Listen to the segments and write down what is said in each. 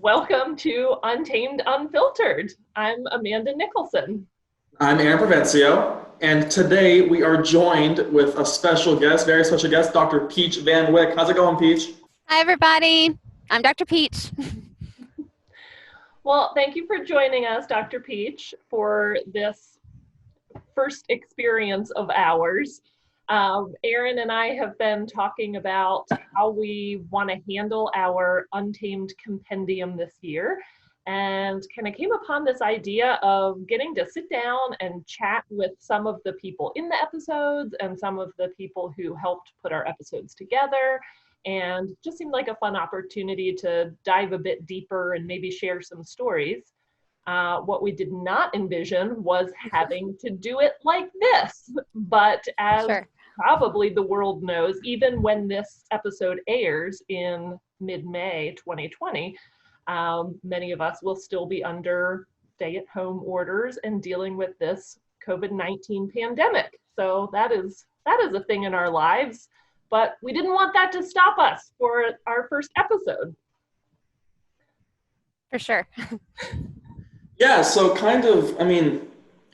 Welcome to Untamed Unfiltered. I'm Amanda Nicholson. I'm Aaron Provencio, and today we are joined with a special guest, very special guest, Dr. Peach Van Wyck. How's it going, Peach? Hi, everybody. I'm Dr. Peach. Well, thank you for joining us, Dr. Peach, for this first experience of ours. Aaron and I have been talking about how we want to handle our Untamed compendium this year, and kind of came upon this idea of getting to sit down and chat with some of the people in the episodes and some of the people who helped put our episodes together. And just seemed like a fun opportunity to dive a bit deeper and maybe share some stories. What we did not envision was having to do it like this. But as probably the world knows, even when this episode airs in mid-May 2020, many of us will still be under stay-at-home orders and dealing with this COVID-19 pandemic. So that is a thing in our lives. But we didn't want that to stop us for our first episode. For sure. Yeah, so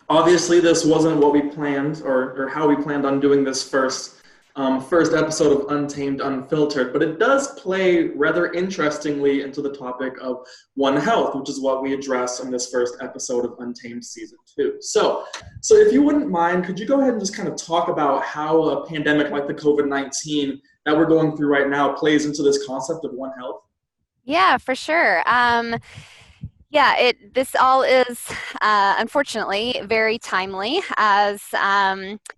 obviously this wasn't what we planned or how we planned on doing this first episode of Untamed Unfiltered, but it does play rather interestingly into the topic of One Health, which is what we address in this first episode of Untamed Season 2. So if you wouldn't mind, could you go ahead and just kind of talk about how a pandemic like the COVID-19 that we're going through right now plays into this concept of One Health? Yeah, for sure. This all is unfortunately very timely, as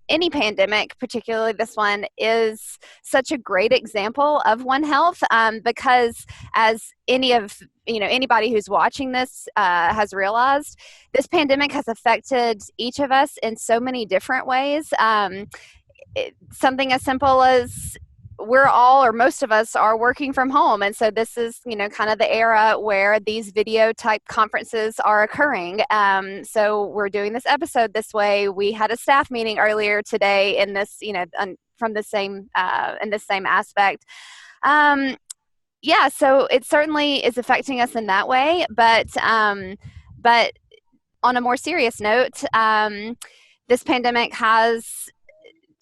any pandemic, particularly this one, is such a great example of One Health, because as anybody who's watching this has realized, this pandemic has affected each of us in so many different ways. Something as simple as we're all, or most of us, are working from home. And so this is, kind of the era where these video type conferences are occurring. So we're doing this episode this way. We had a staff meeting earlier today in this, from the same, in the same aspect. So it certainly is affecting us in that way. But on a more serious note, this pandemic has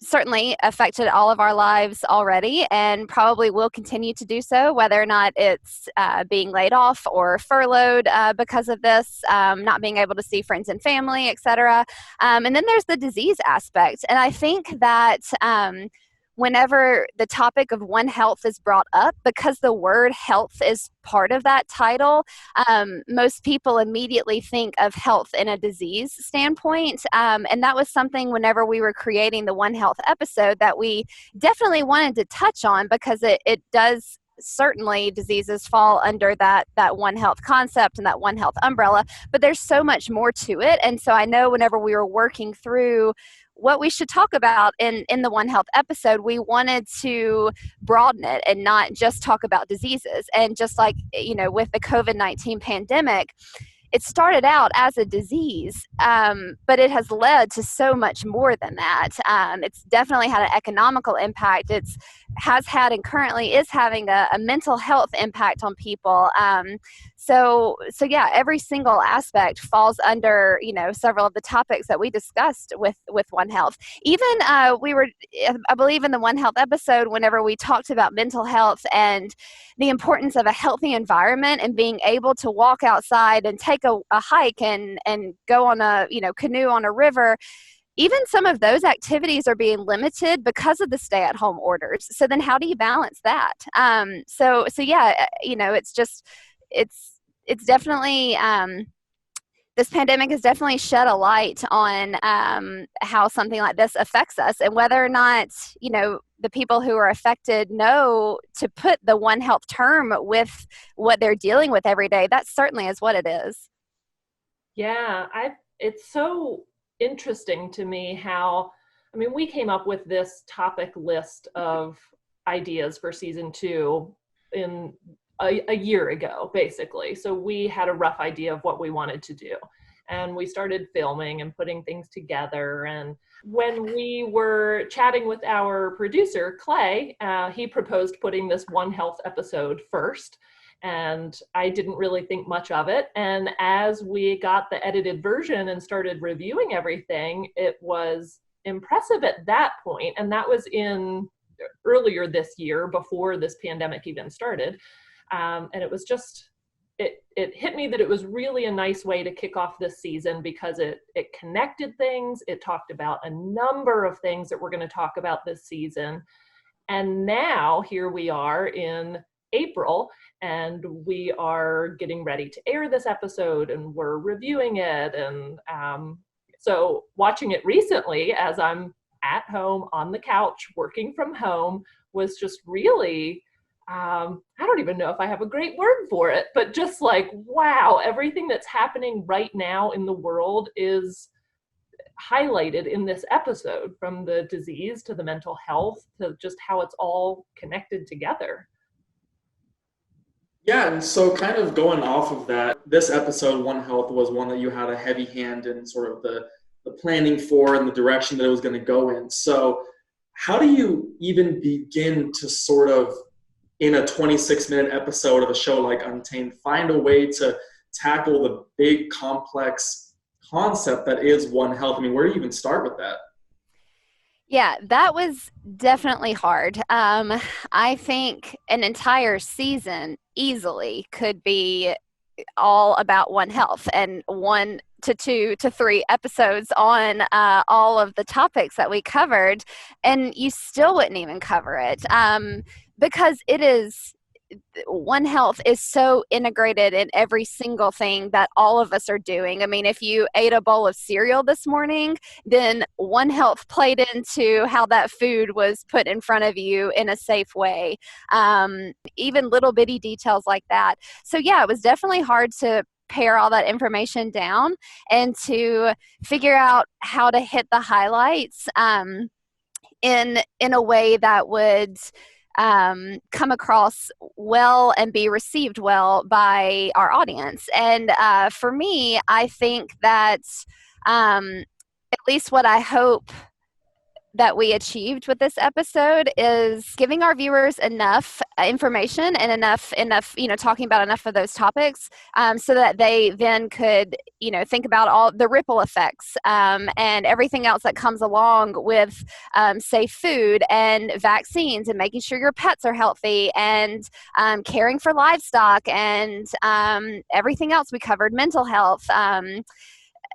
certainly affected all of our lives already, and probably will continue to do so, whether or not it's being laid off or furloughed because of this, not being able to see friends and family, etc. And then there's the disease aspect. And I think that whenever the topic of One Health is brought up, because the word health is part of that title, most people immediately think of health in a disease standpoint. And that was something whenever we were creating the One Health episode that we definitely wanted to touch on, because it does certainly, diseases fall under that One Health concept and that One Health umbrella, but there's so much more to it. And so I know whenever we were working through what we should talk about in the One Health episode, we wanted to broaden it and not just talk about diseases. And just like, with the COVID-19 pandemic, it started out as a disease, but it has led to so much more than that. It's definitely had an economical impact. Has had and currently is having a mental health impact on people. So every single aspect falls under, several of the topics that we discussed with One Health. Even I believe in the One Health episode, whenever we talked about mental health and the importance of a healthy environment and being able to walk outside and take a hike and go on a, canoe on a river. Even some of those activities are being limited because of the stay-at-home orders. So then how do you balance that? It's definitely, this pandemic has definitely shed a light on how something like this affects us, and whether or not, the people who are affected know to put the One Health term with what they're dealing with every day. That certainly is what it is. Yeah, it's so interesting to me how, we came up with this topic list of ideas for season 2 in a year ago, basically. So we had a rough idea of what we wanted to do. And we started filming and putting things together. And when we were chatting with our producer, Clay, he proposed putting this One Health episode first. and I didn't really think much of it. And as we got the edited version and started reviewing everything, it was impressive at that point. And that was in earlier this year, before this pandemic even started. And it was just, it hit me that it was really a nice way to kick off this season, because it connected things. It talked about a number of things that we're going to talk about this season. And now here we are in April, and we are getting ready to air this episode, and we're reviewing it. And so watching it recently as I'm at home on the couch working from home was just really, I don't even know if I have a great word for it, but just like, wow, everything that's happening right now in the world is highlighted in this episode, from the disease to the mental health to just how it's all connected together. Yeah, and so kind of going off of that, this episode, One Health, was one that you had a heavy hand in sort of the planning for and the direction that it was going to go in. So how do you even begin to sort of, in a 26-minute episode of a show like Untamed, find a way to tackle the big, complex concept that is One Health? I mean, where do you even start with that? Yeah, that was definitely hard. I think an entire season easily could be all about One Health, and 1 to 2 to 3 episodes on all of the topics that we covered, and you still wouldn't even cover it, because One Health is so integrated in every single thing that all of us are doing. I mean, if you ate a bowl of cereal this morning, then One Health played into how that food was put in front of you in a safe way. Even little bitty details like that. So yeah, it was definitely hard to pare all that information down and to figure out how to hit the highlights in a way that would come across well and be received well by our audience. And for me, I think that at least what I hope that we achieved with this episode is giving our viewers enough information and enough, talking about enough of those topics, so that they then could, think about all the ripple effects, and everything else that comes along with safe food and vaccines and making sure your pets are healthy and caring for livestock and everything else we covered, mental health,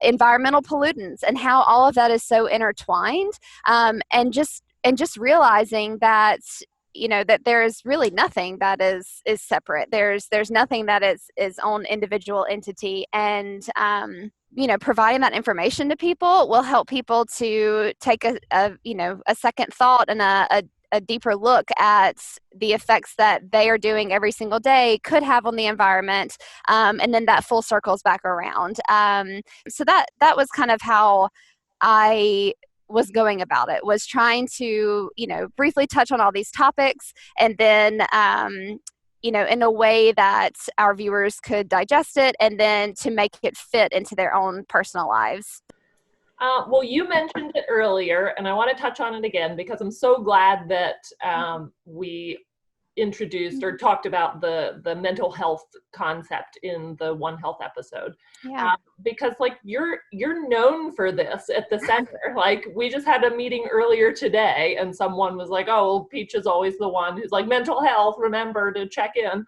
environmental pollutants, and how all of that is so intertwined, and just realizing that that there's really nothing that is separate. There's nothing that is own individual entity, and providing that information to people will help people to take a second thought and a deeper look at the effects that they are doing every single day could have on the environment, and then that full circles back around. So that was kind of how I was going about it, was trying to briefly touch on all these topics, and then in a way that our viewers could digest it, and then to make it fit into their own personal lives. Well, you mentioned it earlier, and I want to touch on it again because I'm so glad that we introduced or talked about the mental health concept in the One Health episode. Yeah. Because you're known for this at the center. Like, we just had a meeting earlier today, and someone was like, "Oh, well, Peach is always the one who's like, mental health, remember to check in."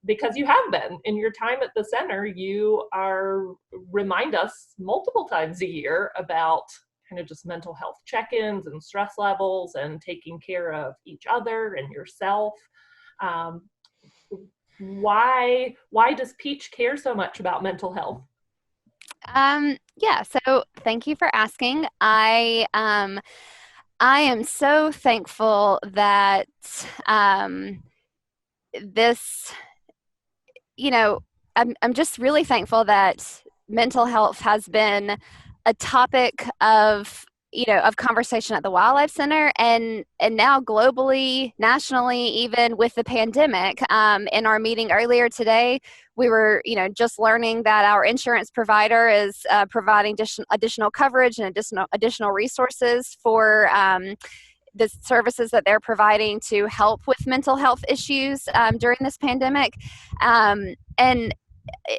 Because you have been. In your time at the center, you remind us multiple times a year about kind of just mental health check-ins and stress levels and taking care of each other and yourself. Why does Peach care so much about mental health? Yeah, so thank you for asking. I am so thankful that this, I'm just really thankful that mental health has been a topic of conversation at the Wildlife Center, and now globally, nationally, even with the pandemic. In our meeting earlier today, we were just learning that our insurance provider is providing additional coverage and additional resources for the services that they're providing to help with mental health issues during this pandemic. And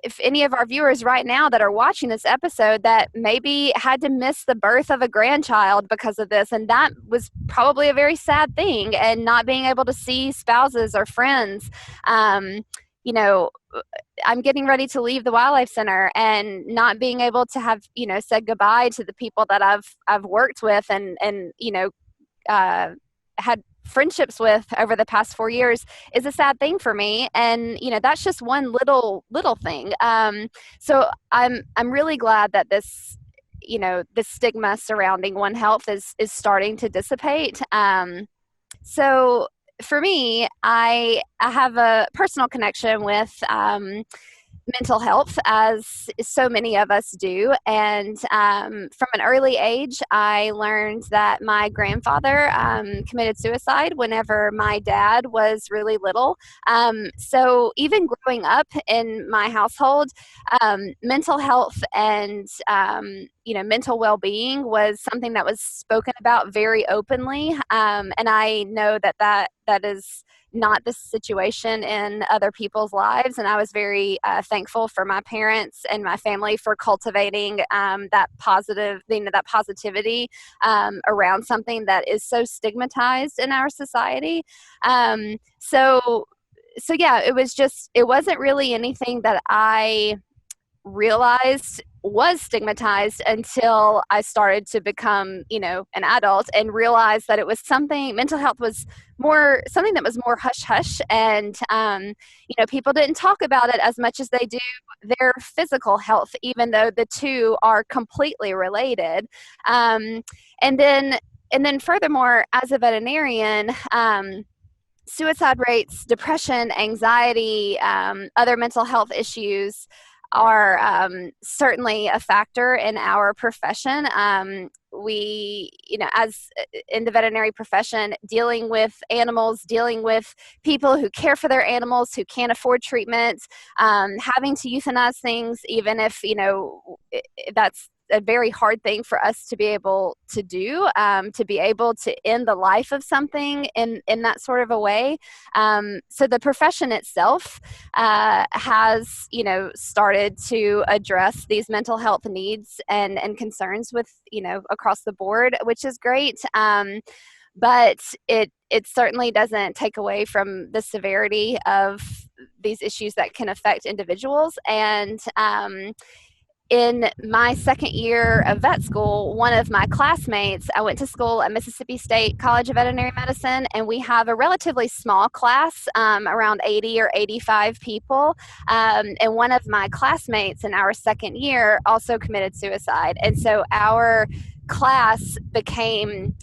if any of our viewers right now that are watching this episode that maybe had to miss the birth of a grandchild because of this, and that was probably a very sad thing, and not being able to see spouses or friends, you know, I'm getting ready to leave the Wildlife Center and not being able to have, you know, said goodbye to the people that I've worked with and you know, had friendships with over the past 4 years is a sad thing for me. And, you know, that's just one little thing. So I'm really glad that this, you know, the stigma surrounding One Health is starting to dissipate. So for me, I have a personal connection with mental health, as so many of us do. And from an early age, I learned that my grandfather committed suicide whenever my dad was really little. So even growing up in my household, mental health and you know, mental well-being was something that was spoken about very openly. And I know that is not the situation in other people's lives. And I was very thankful for my parents and my family for cultivating that positive, you know, that positivity around something that is so stigmatized in our society. So yeah, it wasn't really anything that I realized was stigmatized until I started to become, you know, an adult and realized that it was something, mental health was something that was more hush hush. And, you know, people didn't talk about it as much as they do their physical health, even though the two are completely related. And then furthermore, as a veterinarian, suicide rates, depression, anxiety, other mental health issues are certainly a factor in our profession. We, you know, as in the veterinary profession, dealing with animals, dealing with people who care for their animals, who can't afford treatment, having to euthanize things, even if, you know, that's a very hard thing for us to be able to do, to be able to end the life of something in that sort of a way. So the profession itself has, you know, started to address these mental health needs and concerns with, you know, across the board, which is great. But it certainly doesn't take away from the severity of these issues that can affect individuals. And in my second year of vet school, one of my classmates, I went to school at Mississippi State College of Veterinary Medicine, and we have a relatively small class, around 80 or 85 people. And one of my classmates in our second year also committed suicide. And so our class became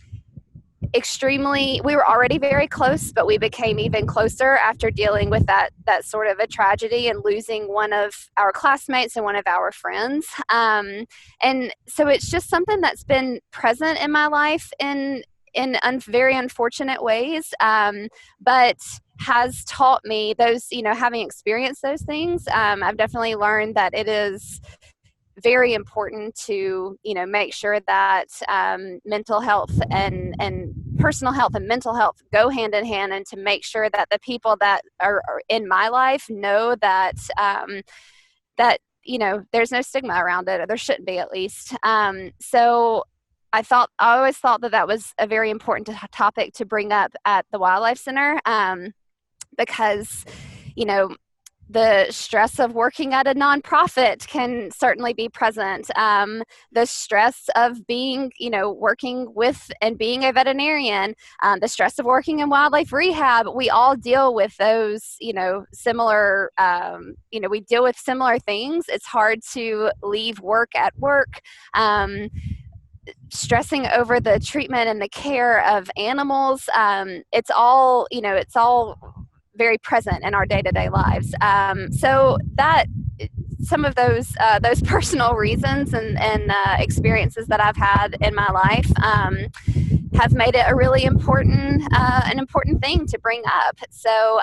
we were already very close, but we became even closer after dealing with that sort of a tragedy and losing one of our classmates and one of our friends. And so it's just something that's been present in my life in very unfortunate ways, but has taught me those, you know, having experienced those things, I've definitely learned that it is very important to, you know, make sure that mental health and personal health and mental health go hand in hand, and to make sure that the people that are in my life know that that, you know, there's no stigma around it, or there shouldn't be, at least. So I always thought that was a very important topic to bring up at the Wildlife Center, because, you know, the stress of working at a nonprofit can certainly be present. The stress of being, you know, working with and being a veterinarian, the stress of working in wildlife rehab, we all deal with those, you know, similar, you know, we deal with similar things. It's hard to leave work at work. Stressing over the treatment and the care of animals. It's all, you know, it's all very present in our day-to-day lives. So that some of those personal reasons and experiences that I've had in my life have made it a really important an important thing to bring up. So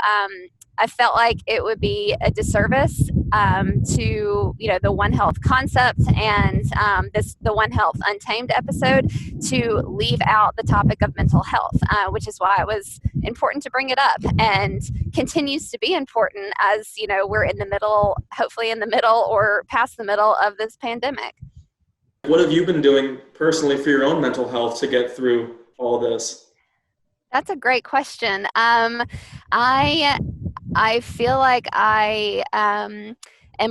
I felt like it would be a disservice to the One Health concept and the One Health Untamed episode to leave out the topic of mental health, which is why it was important to bring it up and continues to be important as we're in the middle, hopefully in the middle or past the middle of this pandemic. What have you been doing personally for your own mental health to get through all this? That's a great question. I feel like I am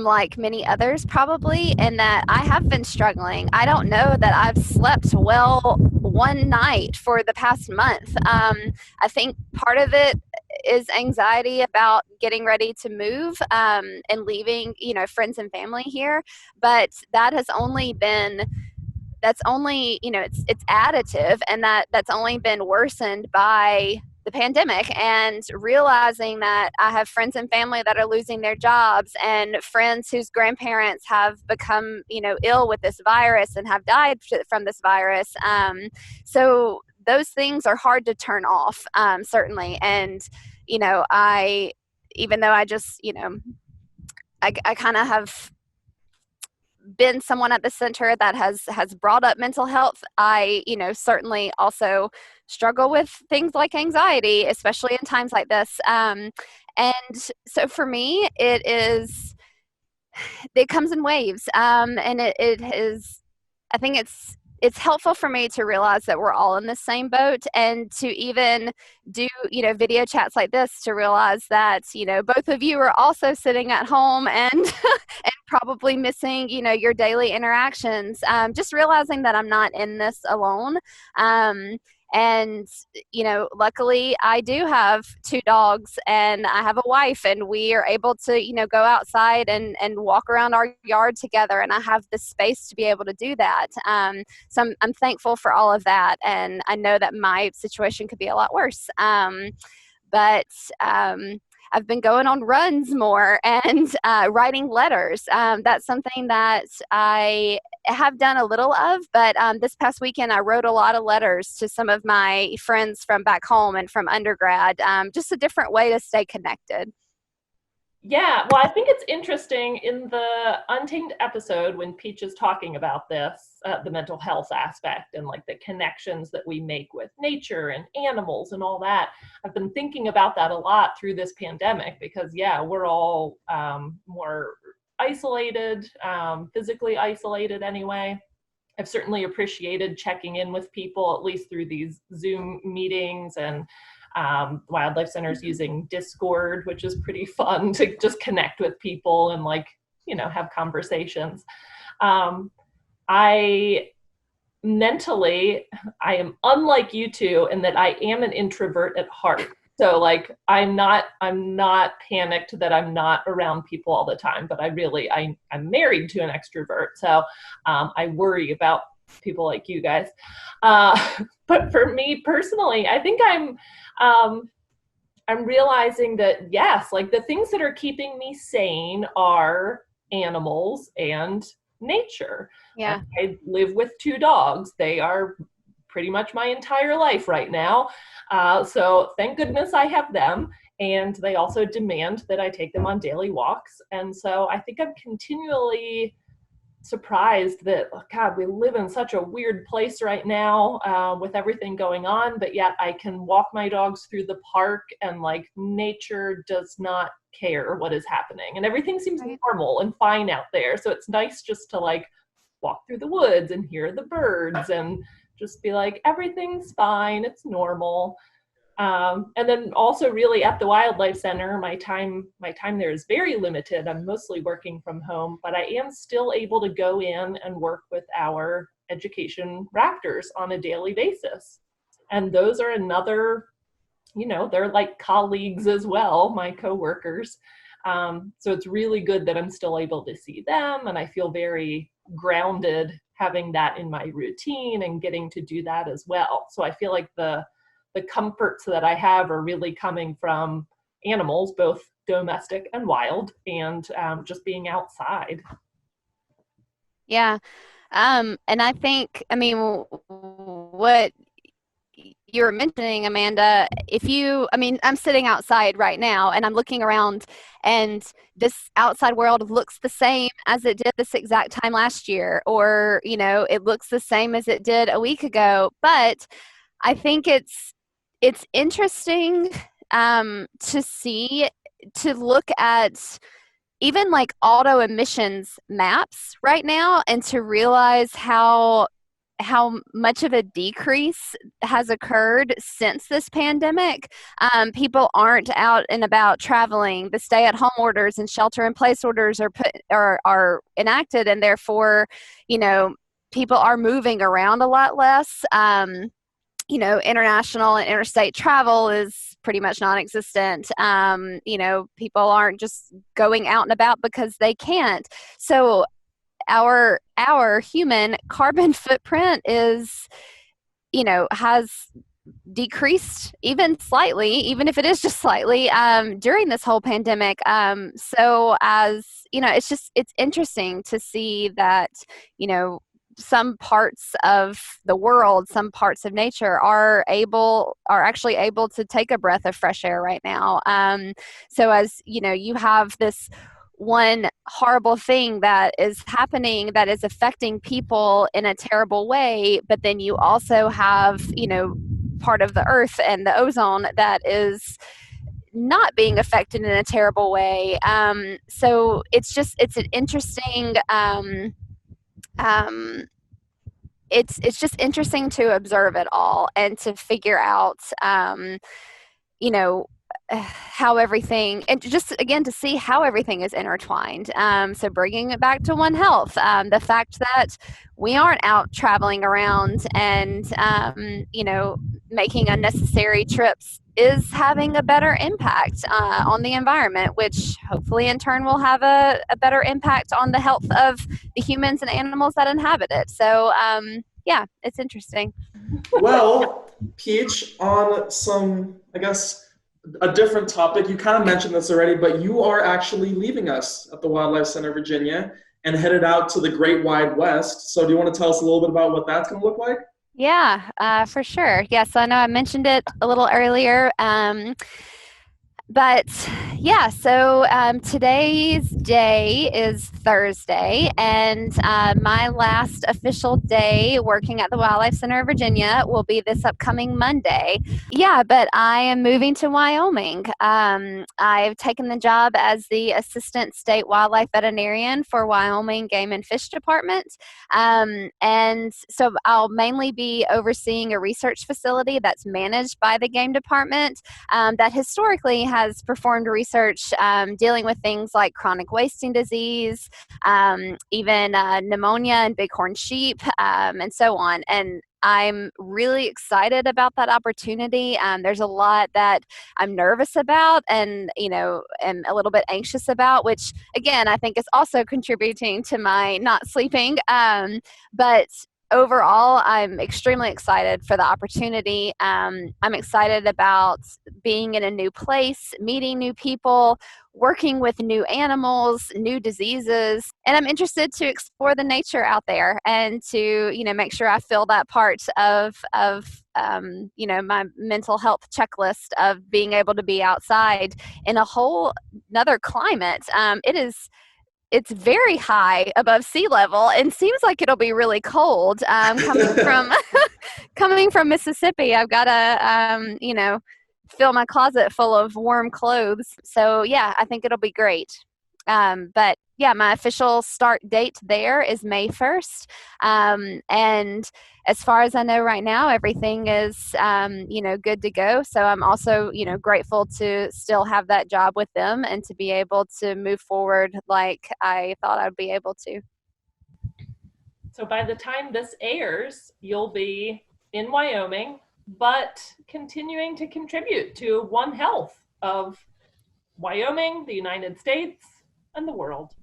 like many others probably in that I have been struggling. I don't know that I've slept well one night for the past month. I think part of it is anxiety about getting ready to move and leaving, friends and family here. But that's only it's additive, and that's only been worsened by the pandemic, and realizing that I have friends and family that are losing their jobs and friends whose grandparents have become, ill with this virus and have died from this virus. So those things are hard to turn off, certainly. And, even though I just, I kind of have been someone at the center that has brought up mental health, I certainly also struggle with things like anxiety, especially in times like this, and so for me it comes in waves, and it is, I think it's helpful for me to realize that we're all in the same boat, and to even do video chats like this to realize that both of you are also sitting at home and and probably missing your daily interactions. Just realizing that I'm not in this alone. And luckily I do have 2 dogs and I have a wife, and we are able to go outside and walk around our yard together, and I have the space to be able to do that. So I'm thankful for all of that, and I know that my situation could be a lot worse. But I've been going on runs more and writing letters. That's something that I have done a little of, but this past weekend I wrote a lot of letters to some of my friends from back home and from undergrad, just a different way to stay connected. Yeah, well, I think it's interesting in the Untamed episode when Peach is talking about this, the mental health aspect and like the connections that we make with nature and animals and all that. I've been thinking about that a lot through this pandemic because, yeah, we're all more isolated, physically isolated anyway. I've certainly appreciated checking in with people, at least through these Zoom meetings, and wildlife centers using Discord, which is pretty fun to just connect with people and have conversations. I am unlike you two in that I am an introvert at heart. So I'm not panicked that I'm not around people all the time, but I'm married to an extrovert. So I worry about people like you guys. But for me personally, I think I'm realizing that, yes, the things that are keeping me sane are animals and nature. Yeah. I live with 2 dogs. They are pretty much my entire life right now. So thank goodness I have them. And they also demand that I take them on daily walks. And so I think I'm continually surprised that, oh God, we live in such a weird place right now with everything going on, but yet I can walk my dogs through the park and nature does not care what is happening. And everything seems normal and fine out there. So it's nice just to walk through the woods and hear the birds and just be everything's fine, it's normal. And then also really at the wildlife center, my time there is very limited. I'm mostly working from home, but I am still able to go in and work with our education raptors on a daily basis. And those are another, they're like colleagues as well, my coworkers. So it's really good that I'm still able to see them, and I feel very grounded having that in my routine and getting to do that as well. So I feel like the comforts that I have are really coming from animals, both domestic and wild, and just being outside. Yeah. And I think, what you were mentioning, Amanda, I'm sitting outside right now and I'm looking around, and this outside world looks the same as it did this exact time last year, or, it looks the same as it did a week ago. But I think it's interesting to look at even like auto emissions maps right now, and to realize how much of a decrease has occurred since this pandemic. People aren't out and about traveling. The stay-at-home orders and shelter-in-place orders are enacted, and therefore, people are moving around a lot less. International and interstate travel is pretty much non-existent. People aren't just going out and about because they can't. So our human carbon footprint has decreased even slightly, even if it is just slightly, during this whole pandemic. It's interesting to see that, some parts of the world, some parts of nature are actually able to take a breath of fresh air right now. So as you have this one horrible thing that is happening that is affecting people in a terrible way, but then you also have, part of the earth and the ozone that is not being affected in a terrible way. So it's an interesting, it's just interesting to observe it all and to figure out, how everything, and just again to see how everything is intertwined. So bringing it back to One Health, the fact that we aren't out traveling around and making unnecessary trips is having a better impact on the environment, which hopefully in turn will have a better impact on the health of the humans and animals that inhabit it. So yeah, it's interesting. Well, Peach, on some, I guess, a different topic, you kind of mentioned this already, but you are actually leaving us at the Wildlife Center, Virginia, and headed out to the Great Wide West. So do you want to tell us a little bit about what that's going to look like? Yeah, for sure. Yes, I know I mentioned it a little earlier. But yeah, so today's day is Thursday, and my last official day working at the Wildlife Center of Virginia will be this upcoming Monday. Yeah, but I am moving to Wyoming. I've taken the job as the Assistant State Wildlife Veterinarian for Wyoming Game and Fish Department. And so I'll mainly be overseeing a research facility that's managed by the Game Department that historically has performed research dealing with things like chronic wasting disease, even pneumonia in bighorn sheep, and so on. And I'm really excited about that opportunity. There's a lot that I'm nervous about and, am a little bit anxious about, which again, I think is also contributing to my not sleeping. But overall, I'm extremely excited for the opportunity. I'm excited about being in a new place, meeting new people, working with new animals, new diseases, and I'm interested to explore the nature out there and to, make sure I fill that part of my mental health checklist of being able to be outside in a whole another climate. It's very high above sea level and seems like it'll be really cold. Coming from coming from Mississippi, I've got to fill my closet full of warm clothes. So yeah, I think it'll be great. But yeah, my official start date there is May 1st. And as far as I know right now, everything is, good to go. So I'm also, grateful to still have that job with them and to be able to move forward like I thought I'd be able to. So by the time this airs, you'll be in Wyoming, but continuing to contribute to One Health of Wyoming, the United States, and the world.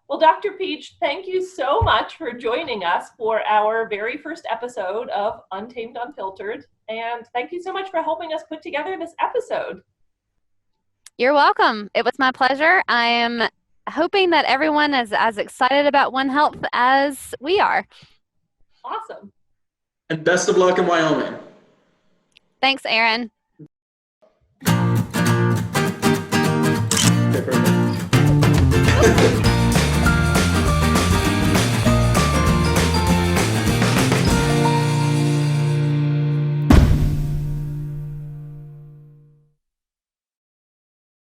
Well, Dr. Peach, thank you so much for joining us for our very first episode of Untamed Unfiltered. And thank you so much for helping us put together this episode. You're welcome. It was my pleasure. I am hoping that everyone is as excited about One Health as we are. Awesome. And best of luck in Wyoming. Thanks, Erin. Okay, perfect.